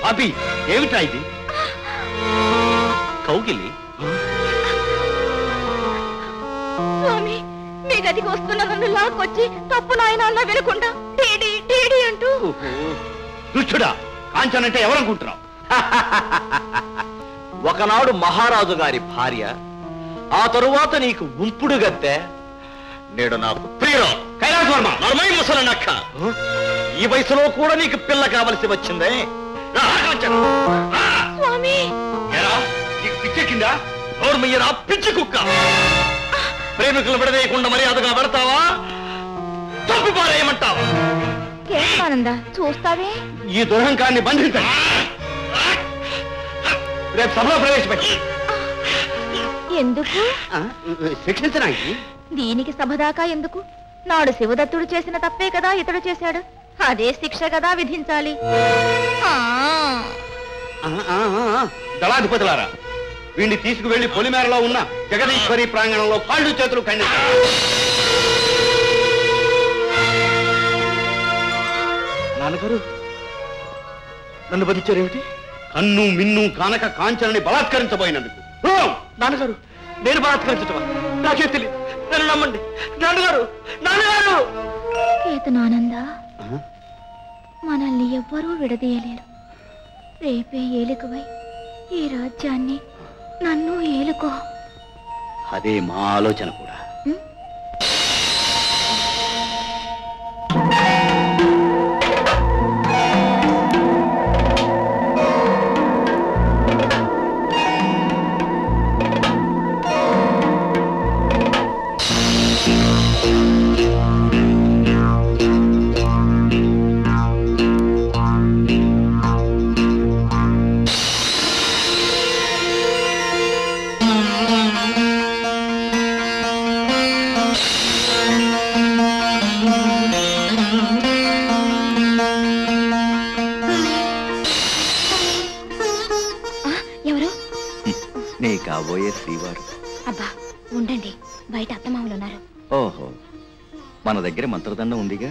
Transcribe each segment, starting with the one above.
పాపి ఏమిటా ఇది? కౌగిలి స్వామి, మీ గదికి వస్తున్న నన్ను లాక్కొచ్చి తప్పు నాయన అన్న వినకుండా డేడీ డేడీ అంటూ. దుష్టుడా, కాంచనంటే ఎవరనుకుంటున్నావు? ఒకనాడు మహారాజు గారి భార్య, ఆ తరువాత నీకు ఉంపుడు గత్తె, నేడు నాకు ప్రియురాలు. కైలాసవర్మ, నర్మై ముసలనక్క, ఈ వయసులో కూడా నీకు పిల్ల కావలసి వచ్చిందే. స్వామి, నీకు పిచ్చెక్కిందా? నోర్మయ్యరా పిచ్చి కుక్క! ప్రేమికులు విడదీయకుండా మర్యాదగా పెడతావా, తప్పు పారేయమంటావా? కేశవానంద, చూస్తావే. ఈ దురహంకాన్ని బంధించండి. రేపు సభలో ప్రవేశపెట్టి. ఎందుకు? శిక్షించడానికి. దీనికి సభ దాకా ఎందుకు? నాడు శివదత్తుడు చేసిన తప్పే కదా ఇతడు చేశాడు, అదే శిక్ష కదా విధించాలి. దళాధిపతులారా, వీడిని తీసుకువెళ్లి పొలిమేరలో ఉన్న జగదీశ్వరి ప్రాంగణంలో కాళ్ళు చేతులు ఖండించారు. నాన్నగారు, నన్ను బదిచ్చారేమిటి? కన్ను మిన్ను కానక కాంచనని బలాత్కరించబోయినందుకు. నాన్నగారు, నేను బలాత్కరించటమా? నాకే తెలియదు, నన్ను నమ్మండి. నాన్నగారు, నాన్నగారు! కేతనానంద, మనల్ని ఎవ్వరూ విడదీయలేరు. రేపే ఏలుకువై ఈ రాజ్యాన్ని నన్ను ఏలుకో. అదే మా ఆలోచన కూడా. కాబోయే శ్రీవారు. అబ్బా ఉండండి, బయట అత్తమామలు ఉన్నారు. ఓహో, మన దగ్గర మంత్రదండం ఉందిగా,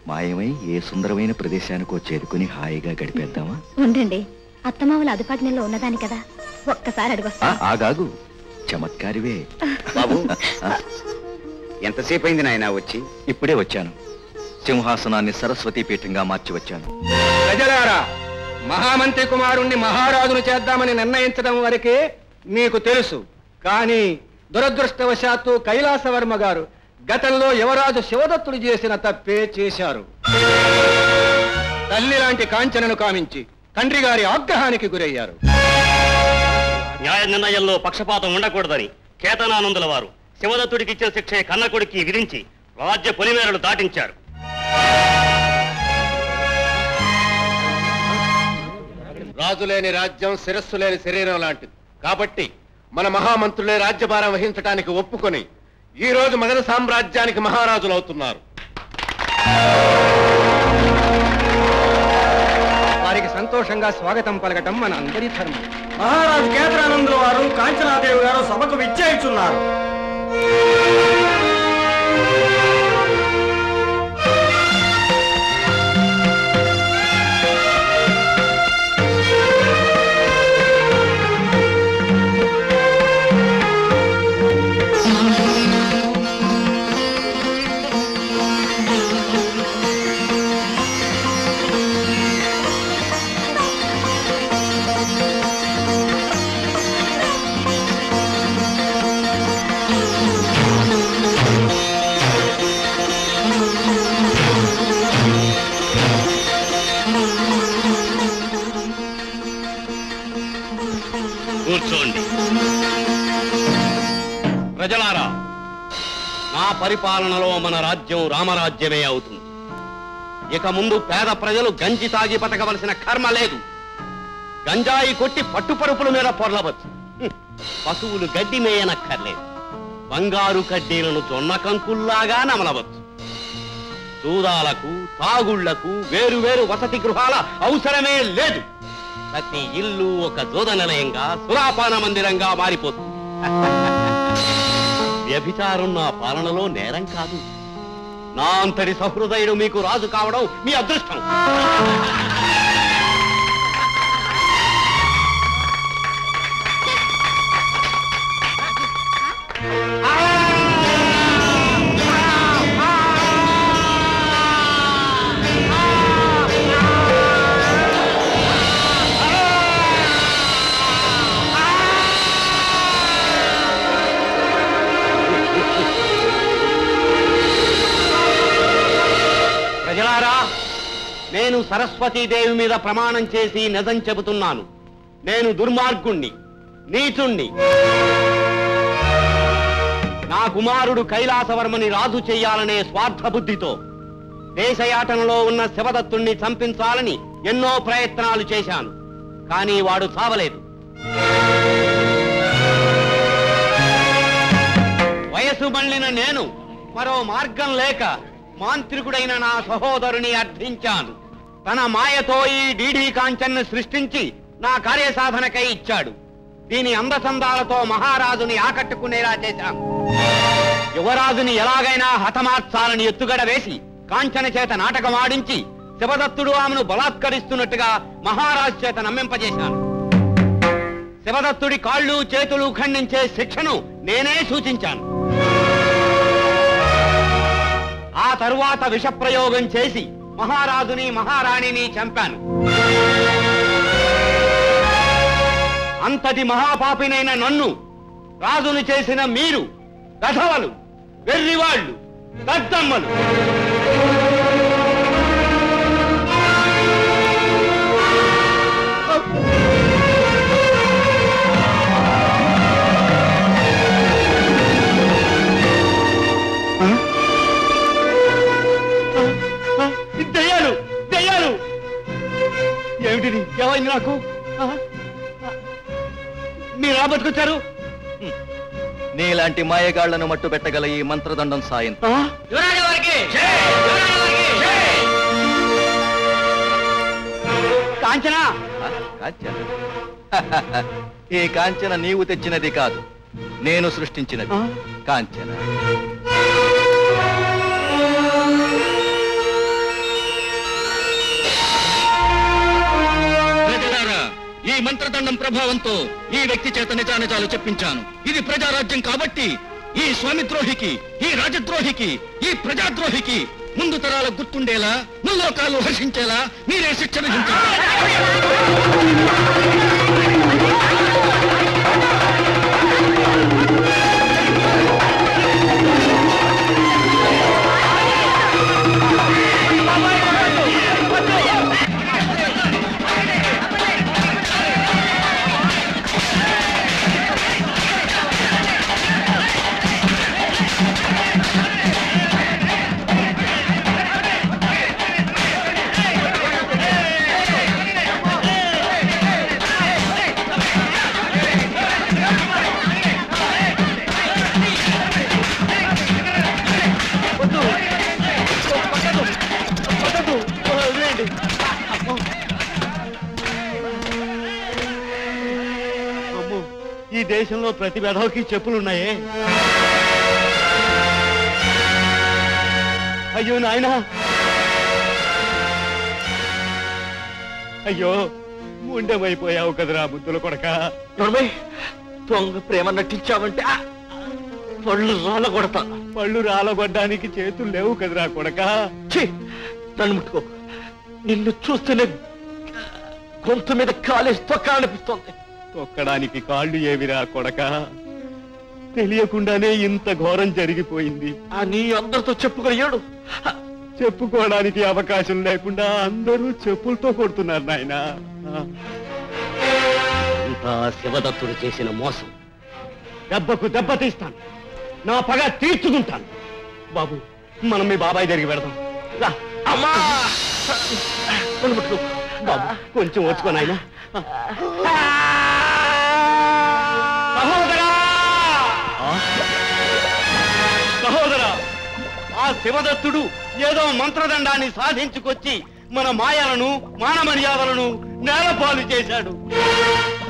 మాయమై ఏ సుందరమైన ప్రదేశానికో చేరుకుని హాయిగా గడిపేద్దామా? ఉండండి, అత్తమామలు అదుపాజ్ఞలో ఉన్నదాని కదా, ఒక్కసారి అడిగొస్తా. ఆగాగు, చమత్కారివే. బాబు, ఎంతసేపు అయింది నాయన వచ్చి? ఇప్పుడే వచ్చాను. సింహాసనాన్ని సరస్వతీ పీఠంగా మార్చి వచ్చాను. ప్రజలారా, మహామంత్రి కుమారుణ్ణి మహారాజును చేద్దామని నిర్ణయించడం వరకే మీకు తెలుసు. కానీ దురదృష్టవశాత్తు కైలాసవర్మ గారు గతంలో యువరాజు శివదత్తుడు చేసిన తప్పే చేశారు. తల్లి లాంటి కాంచనను కామించి తండ్రి గారి ఆగ్రహానికి గురయ్యారు. న్యాయ నిర్ణయంలో పక్షపాతం ఉండకూడదని కేతనానందుల వారు శివదత్తుడికి ఇచ్చిన శిక్ష కన్నకొడికి విధించి రాజ్య పొలిమేరలు దాటించారు. రాజు లేని రాజ్యం శిరస్సు లేని శరీరం లాంటిది. కాబట్టి మన మహామంత్రులే రాజ్యభారం వహించడానికి ఒప్పుకొని ఈ రోజు మగధ సామ్రాజ్యానికి మహారాజులు అవుతున్నారు. వారికి సంతోషంగా స్వాగతం పలకటం మన అందరి ధర్మం. మహారాజు కేతనానందుల వారు, కాంచనాదేవి గారు సభకు విచ్చేయిచున్నారు. కూర్చోండి. ప్రజలారా, నా పరిపాలనలో మన రాజ్యం రామరాజ్యమే అవుతుంది. ఇక ముందు పేద ప్రజలు గంజి తాగి బతకవలసిన కర్మ లేదు. గంజాయి కొట్టి పట్టుపరుపుల మీద పొర్లవచ్చు. పశువులు గడ్డి మేయనక్కర్లేదు. బంగారు కడ్డీలను జొన్న కంకుల్లాగా నమలవచ్చు. దూదాలకు, తాగుళ్లకు వేరు వసతి గృహాల అవసరమే లేదు. ప్రతి ఇల్లు ఒక జోద నిలయంగా, సురాపాన మందిరంగా మారిపోతుంది. వ్యభిచారం నా పాలనలో నేరం కాదు. నా అంతటి సహృదయుడు మీకు రాజు కావడం మీ అదృష్టం. నేను సరస్వతీదేవి మీద ప్రమాణం చేసి నిజం చెబుతున్నాను. నేను దుర్మార్గుణ్ణి, నీచుణ్ణి. నా కుమారుడు కైలాసవర్మని రాజు చెయ్యాలనే స్వార్థ బుద్ధితో దేశయాటనలో ఉన్న శివదత్తుణ్ణి చంపించాలని ఎన్నో ప్రయత్నాలు చేశాను. కానీ వాడు చావలేదు. వయసు మళ్ళిన నేను మరో మార్గం లేక మాంత్రికుడైన నా సహోదరుని అర్థించాను. తన మాయతో ఈ డీడీ కాంచన్ను సృష్టించి నా కార్యసాధనకై ఇచ్చాడు. దీని అందచందాలతో మహారాజుని ఆకట్టుకునేలా చేశాను. యువరాజుని ఎలాగైనా హతమార్చాలని ఎత్తుగడ వేసి కాంచన చేత నాటకం ఆడించి శివదత్తుడు ఆమెను బలాత్కరిస్తున్నట్టుగా మహారాజు చేత నమ్మింపజేశాను. శివదత్తుడి కాళ్ళు చేతులు ఖండించే శిక్షను నేనే సూచించాను. ఆ తరువాత విషప్రయోగం చేసి మహారాజుని మహారాణిని చంపాను. అంతటి మహాపాపినైన నన్ను రాజును చేసిన మీరు కథవలు, వెర్రివాళ్లు, దద్దమ్మలు. దయ్యాలు, దయ్యాలు! ఏమిటిది? ఏమైంది నాకు? మీరు రాబట్టుకొచ్చారు? నీలాంటి మాయగాళ్లను మట్టు పెట్టగల ఈ మంత్రదండం సాయం. కాంచన! కాంచన? ఈ కాంచన నీవు తెచ్చినది కాదు, నేను సృష్టించినది. కాంచన ఈ మంత్రదండం ప్రభావంతో ఈ వ్యక్తి చేత నిజానిజాలు చెప్పించాను. ఇది ప్రజారాజ్యం కాబట్టి ఈ స్వామిద్రోహికి, ఈ రాజద్రోహికి, ఈ ప్రజాద్రోహికి ముందు తరాల గుర్తుండేలా, ముల్లోకాలు హర్షించేలా మీరే శిక్ష విధించారు. ఈ దేశంలో ప్రతి వెధవకి చెప్పులున్నాయే. అయ్యో నాయనా, అయ్యో ముండమైపోయావు కదరా బుద్ధుల కొడక. దొంగ ప్రేమ నటించావంటే పళ్ళు రాలగొడతా. పళ్ళు రాలగొడ్డానికి చేతులు లేవు కదరా కొడక. నన్ను ముట్టుకో. నిన్ను చూస్తేనే గొంతు మీద కాలేసి తొక్కాలనిపిస్తోంది. తొక్కడానికి కాళ్ళు ఏవిరా కొడక. తెలియకుండానే ఇంత ఘోరం జరిగిపోయింది అని అందరితో చెప్పుకొని ఏడు. చెప్పుకోవడానికి అవకాశం లేకుండా అందరూ చెప్పులతో కొడుతున్నారు నాయనా. ఇంత శివదత్తుడు చేసిన మోసం. దెబ్బకు దెబ్బ తీస్తాను, నా పగ తీర్చుకుంటాను. బాబు, మనం మీ బాబాయ్ దగ్గరికి పెడదాం. రా. అమ్మా! బాబు కొంచెం వచ్చుకో నాయనా. సహోదరా! సహోదరా, ఆ శివదత్తుడు ఏదో మంత్రదండాన్ని సాధించుకొచ్చి మన మాయలను, మాన మర్యాదలను నేలపాలు చేశాడు.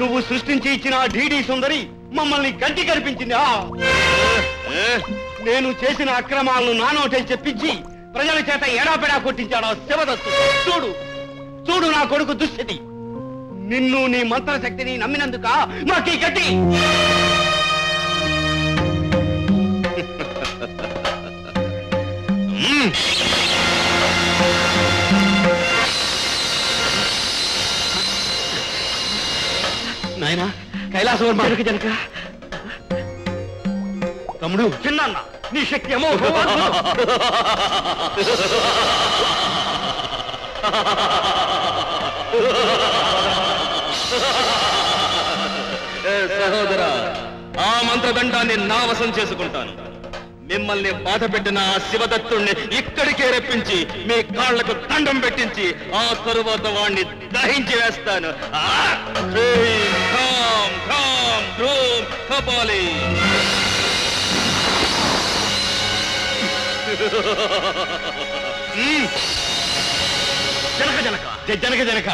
నువ్వు సృష్టించి ఇచ్చిన డీడీ సుందరి మమ్మల్ని గంటి కనిపించింది. నేను చేసిన అక్రమాలను నానోటే చెప్పించి ప్రజల చేత ఎడాపెడా కొట్టించాడు ఆ శివదత్తుడు. చూడు చూడు నా కొడుకు దుస్థితి. నిన్ను, నీ మంత్రశక్తిని నమ్మినందుక మాకీ గట్టి. నాయనా, కైలాసవర్మ జనక. తమ్ముడు, చిన్న నీ శక్తి అమోఘం. సహోదరా, ఆ మంత్రదండాన్ని నా వశం చేసుకుంటాను. మిమ్మల్ని బాధ పెట్టిన ఆ శివదత్తుణ్ణి ఇక్కడికే రప్పించి మీ కాళ్లకు దండం పెట్టించి ఆ తరువాత వాణ్ణి దహించి వేస్తాను. హ్రీం, ఖాం, ఖాం, ధూం, కపాలి. జనక జనక జనక జనక